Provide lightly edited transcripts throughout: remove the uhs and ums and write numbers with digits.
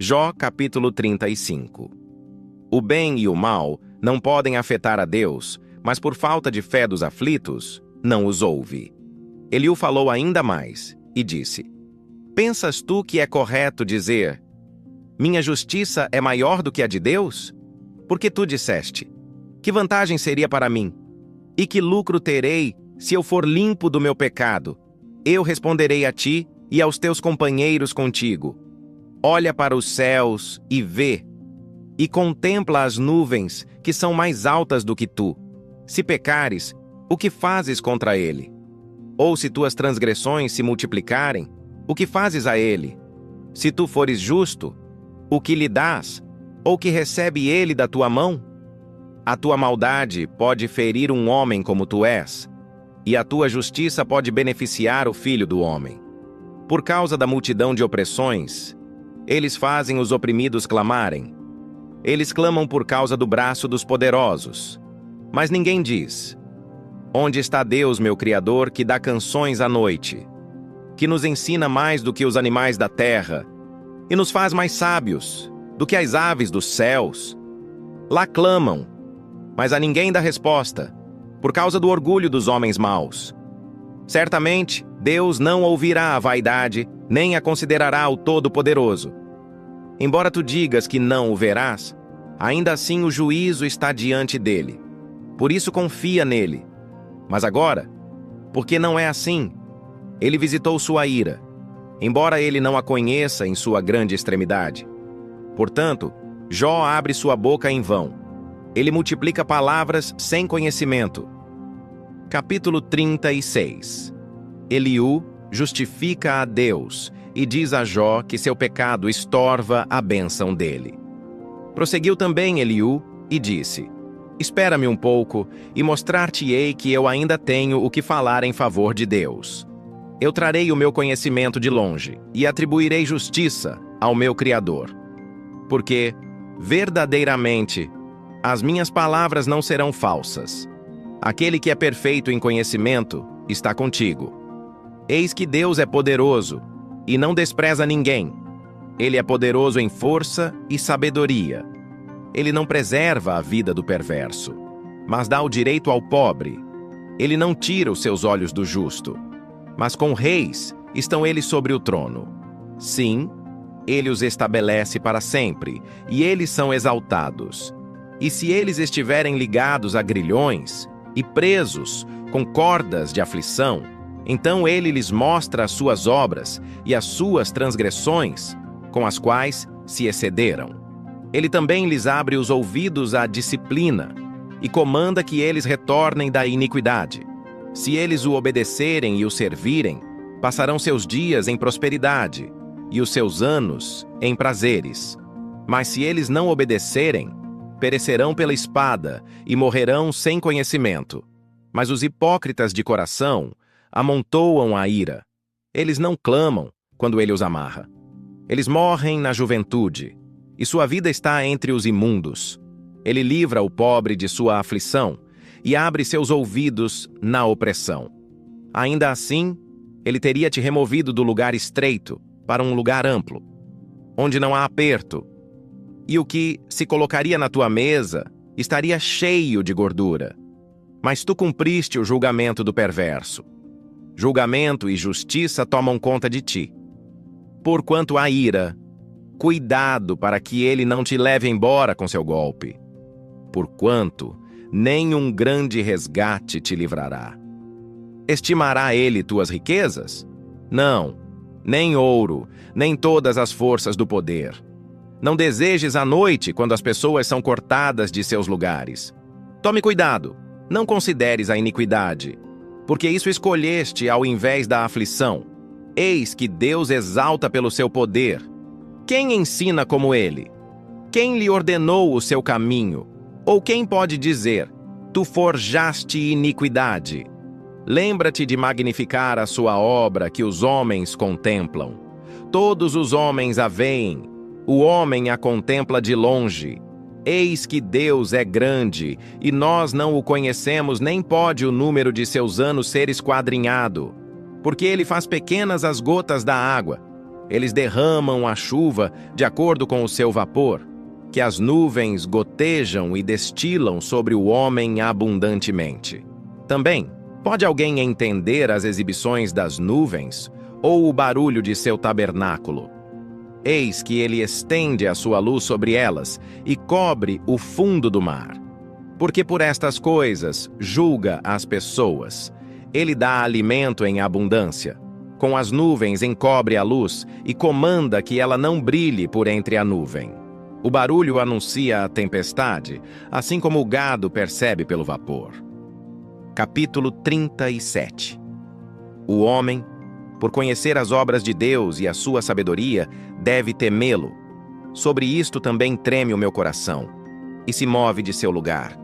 Jó capítulo 35. O bem e o mal não podem afetar a Deus, mas por falta de fé dos aflitos, não os ouve. Eliú falou ainda mais e disse: Pensas tu que é correto dizer: minha justiça é maior do que a de Deus? Porque tu disseste: que vantagem seria para mim? E que lucro terei se eu for limpo do meu pecado? Eu responderei a ti e aos teus companheiros contigo. Olha para os céus e vê, e contempla as nuvens que são mais altas do que tu. Se pecares, o que fazes contra ele? Ou se tuas transgressões se multiplicarem, o que fazes a ele? Se tu fores justo, o que lhe dás? Ou que recebe ele da tua mão? A tua maldade pode ferir um homem como tu és, e a tua justiça pode beneficiar o filho do homem. Por causa da multidão de opressões, eles fazem os oprimidos clamarem. Eles clamam por causa do braço dos poderosos. Mas ninguém diz: onde está Deus, meu Criador, que dá canções à noite, que nos ensina mais do que os animais da terra, e nos faz mais sábios do que as aves dos céus? Lá clamam, mas a ninguém dá resposta, por causa do orgulho dos homens maus. Certamente, Deus não ouvirá a vaidade, nem a considerará o Todo-Poderoso. Embora tu digas que não o verás, ainda assim o juízo está diante dele. Por isso confia nele. Mas agora, porque não é assim, ele visitou sua ira, embora ele não a conheça em sua grande extremidade. Portanto, Jó abre sua boca em vão. Ele multiplica palavras sem conhecimento. Capítulo 36. Eliú justifica a Deus e diz a Jó que seu pecado estorva a bênção dele. Prosseguiu também Eliú e disse: Espera-me um pouco e mostrar-te-ei que eu ainda tenho o que falar em favor de Deus. Eu trarei o meu conhecimento de longe e atribuirei justiça ao meu Criador. Porque, verdadeiramente, as minhas palavras não serão falsas. Aquele que é perfeito em conhecimento está contigo. Eis que Deus é poderoso e não despreza ninguém. Ele é poderoso em força e sabedoria. Ele não preserva a vida do perverso, mas dá o direito ao pobre. Ele não tira os seus olhos do justo. Mas com reis estão eles sobre o trono. Sim, ele os estabelece para sempre, e eles são exaltados. E se eles estiverem ligados a grilhões e presos com cordas de aflição, então ele lhes mostra as suas obras e as suas transgressões, com as quais se excederam. Ele também lhes abre os ouvidos à disciplina e comanda que eles retornem da iniquidade. Se eles o obedecerem e o servirem, passarão seus dias em prosperidade e os seus anos em prazeres. Mas se eles não obedecerem, perecerão pela espada e morrerão sem conhecimento. Mas os hipócritas de coração amontoam a ira. Eles não clamam quando ele os amarra. Eles morrem na juventude, e sua vida está entre os imundos. Ele livra o pobre de sua aflição e abre seus ouvidos na opressão. Ainda assim, ele teria te removido do lugar estreito para um lugar amplo, onde não há aperto, e o que se colocaria na tua mesa estaria cheio de gordura. Mas tu cumpriste o julgamento do perverso. Julgamento e justiça tomam conta de ti. Porquanto há ira, cuidado para que ele não te leve embora com seu golpe. Porquanto nem um grande resgate te livrará. Estimará ele tuas riquezas? Não, nem ouro, nem todas as forças do poder. Não desejes a noite quando as pessoas são cortadas de seus lugares. Tome cuidado, não consideres a iniquidade, porque isso escolheste ao invés da aflição. Eis que Deus exalta pelo seu poder. Quem ensina como ele? Quem lhe ordenou o seu caminho? Ou quem pode dizer: tu forjaste iniquidade? Lembra-te de magnificar a sua obra que os homens contemplam. Todos os homens a veem, o homem a contempla de longe. Eis que Deus é grande, e nós não o conhecemos, nem pode o número de seus anos ser esquadrinhado. Porque ele faz pequenas as gotas da água, Eles derramam a chuva de acordo com o seu vapor, que as nuvens gotejam e destilam sobre o homem abundantemente. Também, pode alguém entender as exibições das nuvens ou o barulho de seu tabernáculo? Eis que ele estende a sua luz sobre elas e cobre o fundo do mar. Porque por estas coisas julga as pessoas. Ele dá alimento em abundância. Com as nuvens encobre a luz e comanda que ela não brilhe por entre a nuvem. O barulho anuncia a tempestade, assim como o gado percebe pelo vapor. Capítulo 37. O homem, por conhecer as obras de Deus e a sua sabedoria, deve temê-lo. Sobre isto também treme o meu coração, e se move de seu lugar.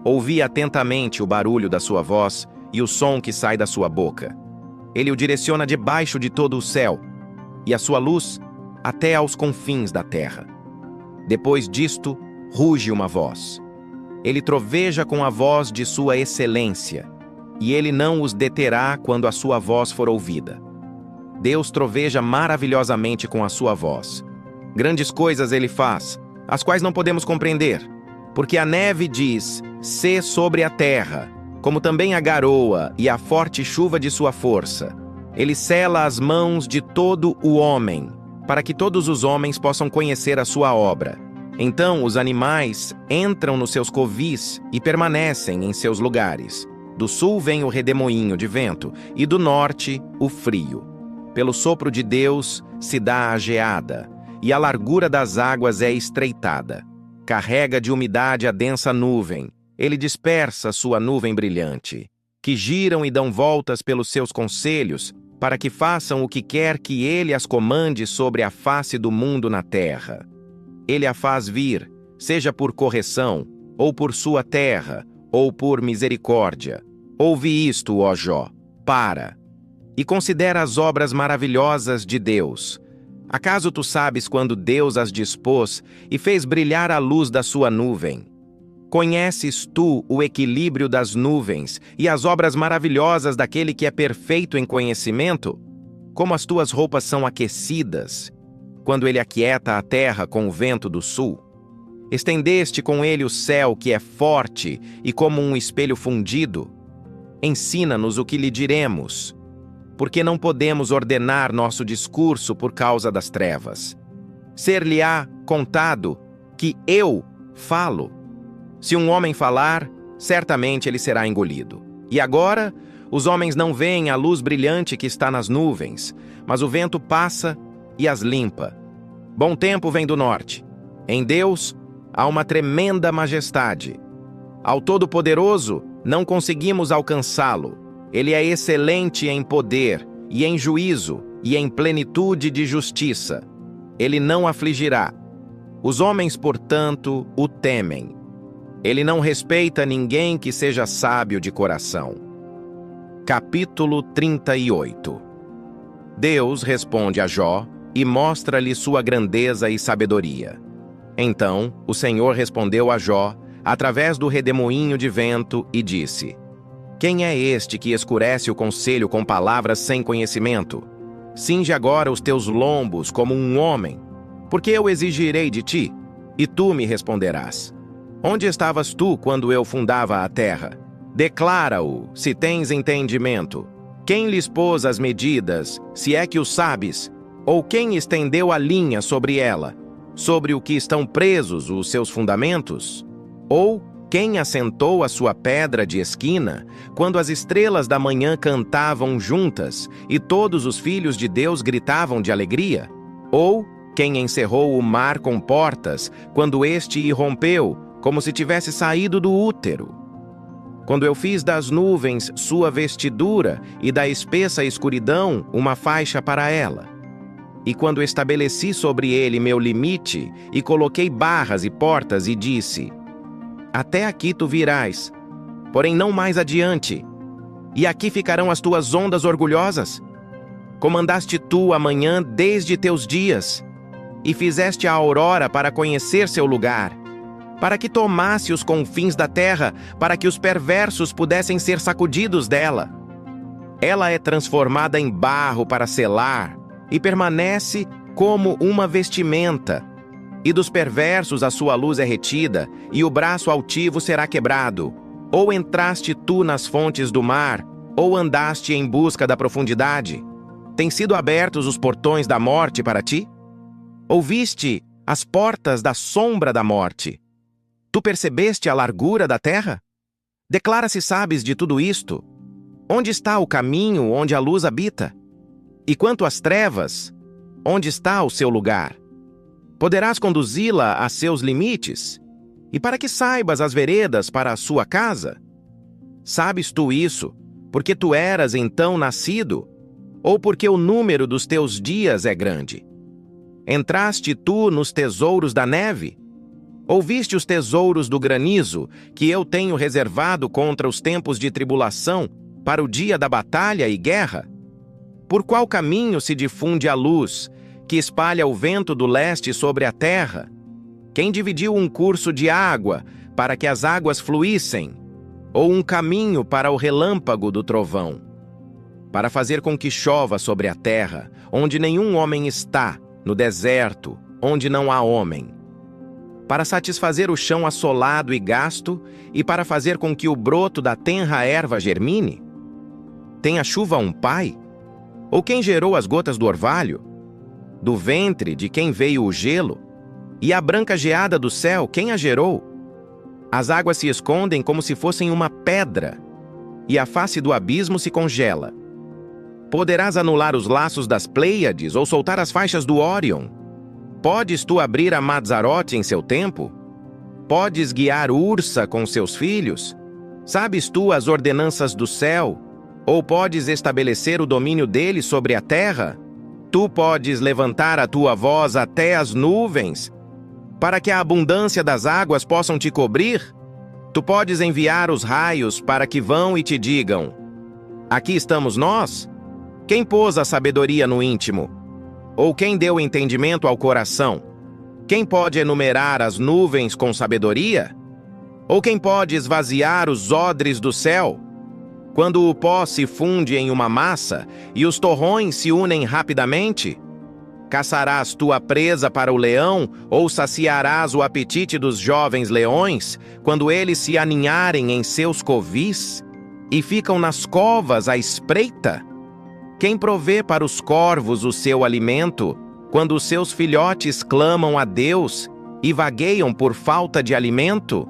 Ouvi atentamente o barulho da sua voz e o som que sai da sua boca. Ele o direciona debaixo de todo o céu, e a sua luz até aos confins da terra. Depois disto, ruge uma voz. Ele troveja com a voz de sua excelência, e ele não os deterá quando a sua voz for ouvida. Deus troveja maravilhosamente com a sua voz. Grandes coisas ele faz, as quais não podemos compreender, porque a neve diz, sê sobre a terra, como também a garoa e a forte chuva de sua força. Ele sela as mãos de todo o homem, para que todos os homens possam conhecer a sua obra. Então os animais entram nos seus covis e permanecem em seus lugares. Do sul vem o redemoinho de vento, e do norte o frio. Pelo sopro de Deus se dá a geada, e a largura das águas é estreitada. Carrega de umidade a densa nuvem, ele dispersa sua nuvem brilhante, que giram e dão voltas pelos seus conselhos, para que façam o que quer que ele as comande sobre a face do mundo na terra. Ele a faz vir, seja por correção, ou por sua terra, ou por misericórdia. Ouve isto, ó Jó, para, e considera as obras maravilhosas de Deus. Acaso tu sabes quando Deus as dispôs e fez brilhar a luz da sua nuvem? Conheces tu o equilíbrio das nuvens e as obras maravilhosas daquele que é perfeito em conhecimento? Como as tuas roupas são aquecidas, quando ele aquieta a terra com o vento do sul? Estendeste com ele o céu que é forte e como um espelho fundido? Ensina-nos o que lhe diremos, porque não podemos ordenar nosso discurso por causa das trevas. Ser-lhe-á contado que eu falo. Se um homem falar, certamente ele será engolido. E agora, os homens não veem a luz brilhante que está nas nuvens, mas o vento passa e as limpa. Bom tempo vem do norte. Em Deus há uma tremenda majestade. Ao Todo-Poderoso não conseguimos alcançá-lo. Ele é excelente em poder, e em juízo, e em plenitude de justiça. Ele não afligirá. Os homens, portanto, o temem. Ele não respeita ninguém que seja sábio de coração. Capítulo 38. Deus responde a Jó e mostra-lhe sua grandeza e sabedoria. Então, o Senhor respondeu a Jó, através do redemoinho de vento, e disse: Quem é este que escurece o conselho com palavras sem conhecimento? Cinge agora os teus lombos como um homem, porque eu exigirei de ti, e tu me responderás. Onde estavas tu quando eu fundava a terra? Declara-o, se tens entendimento. Quem lhes pôs as medidas, se é que o sabes? Ou quem estendeu a linha sobre ela, sobre o que estão presos os seus fundamentos? Ou quem assentou a sua pedra de esquina, quando as estrelas da manhã cantavam juntas e todos os filhos de Deus gritavam de alegria? Ou quem encerrou o mar com portas, quando este irrompeu, como se tivesse saído do útero? Quando eu fiz das nuvens sua vestidura e da espessa escuridão uma faixa para ela. E quando estabeleci sobre ele meu limite e coloquei barras e portas e disse: Até aqui tu virás, porém não mais adiante. E aqui ficarão as tuas ondas orgulhosas. Comandaste tu a manhã desde teus dias, e fizeste a aurora para conhecer seu lugar, para que tomasse os confins da terra, para que os perversos pudessem ser sacudidos dela. Ela é transformada em barro para selar, e permanece como uma vestimenta. E dos perversos a sua luz é retida, e o braço altivo será quebrado. Ou entraste tu nas fontes do mar, ou andaste em busca da profundidade? Têm sido abertos os portões da morte para ti? Ouviste as portas da sombra da morte? Tu percebeste a largura da terra? Declara se sabes de tudo isto. Onde está o caminho onde a luz habita? E quanto às trevas, onde está o seu lugar? Poderás conduzi-la a seus limites? E para que saibas as veredas para a sua casa? Sabes tu isso, porque tu eras então nascido, ou porque o número dos teus dias é grande? Entraste tu nos tesouros da neve? Ouviste os tesouros do granizo, que eu tenho reservado contra os tempos de tribulação, para o dia da batalha e guerra? Por qual caminho se difunde a luz, que espalha o vento do leste sobre a terra? Quem dividiu um curso de água, para que as águas fluíssem? Ou um caminho para o relâmpago do trovão? Para fazer com que chova sobre a terra, onde nenhum homem está, no deserto, onde não há homem. Para satisfazer o chão assolado e gasto, e para fazer com que o broto da tenra erva germine? Tem a chuva um pai? Ou quem gerou as gotas do orvalho? Do ventre de quem veio o gelo? E a branca geada do céu, quem a gerou? As águas se escondem como se fossem uma pedra, e a face do abismo se congela. Poderás anular os laços das Pleiades ou soltar as faixas do Órion? Podes tu abrir a Madzarote em seu tempo? Podes guiar Ursa com seus filhos? Sabes tu as ordenanças do céu? Ou podes estabelecer o domínio dele sobre a terra? Tu podes levantar a tua voz até as nuvens, para que a abundância das águas possam te cobrir? Tu podes enviar os raios para que vão e te digam: aqui estamos nós? Quem pôs a sabedoria no íntimo? Ou quem deu entendimento ao coração? Quem pode enumerar as nuvens com sabedoria? Ou quem pode esvaziar os odres do céu? Quando o pó se funde em uma massa e os torrões se unem rapidamente? Caçarás tua presa para o leão ou saciarás o apetite dos jovens leões quando eles se aninharem em seus covis e ficam nas covas à espreita? Quem provê para os corvos o seu alimento, quando os seus filhotes clamam a Deus e vagueiam por falta de alimento?